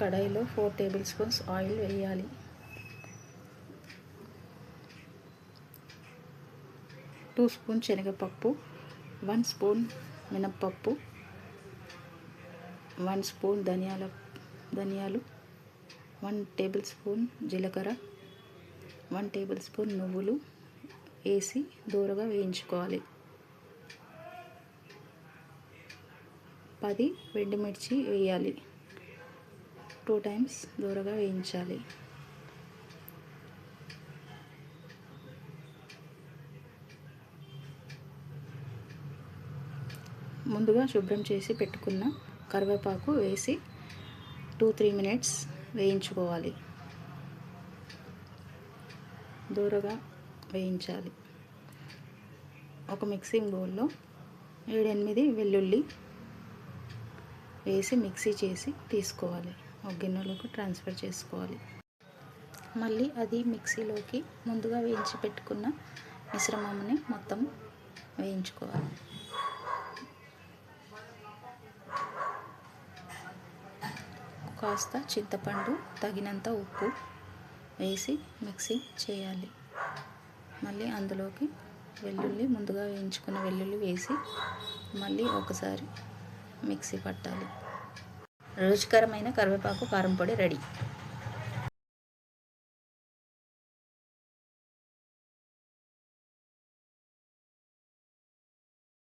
కడాయిలో 4 table spoons oil వేయాలి. 2 spoon శనగపప్పు, 1 స్పూన్ మినప్పప్పు, 1 స్పూన్ ధనియాలు, 1 టేబుల్ స్పూన్ జీలకర్ర, 1 టేబుల్ స్పూన్ నువ్వులు వేసి దూరగా వేయించుకోవాలి. 10 ఎండుమిర్చి వేయాలి. 2 టైమ్స్ దూరగా వేయించాలి. ముందుగా శుభ్రం చేసి పెట్టుకున్న కరివేపాకు వేసి 2-3 మినిట్స్ వేయించుకోవాలి. దూరగా వేయించాలి. ఒక మిక్సింగ్ బౌల్లో 7-8 వెల్లుల్లి వేసి మిక్సీ చేసి తీసుకోవాలి. ఒక గిన్నెలోకి ట్రాన్స్ఫర్ చేసుకోవాలి. మళ్ళీ అది మిక్సీలోకి ముందుగా వేయించి పెట్టుకున్న మిశ్రమాన్ని మొత్తం వేయించుకోవాలి. కాస్త చింతపండు, తగినంత ఉప్పు వేసి మిక్సీ చేయాలి. మళ్ళీ అందులోకి ముందుగా వేయించుకున్న వెల్లుల్లి వేసి మళ్ళీ ఒకసారి మిక్సీ పట్టాలి. రుచికరమైన కరివేపాకు కారం పొడి రెడీ.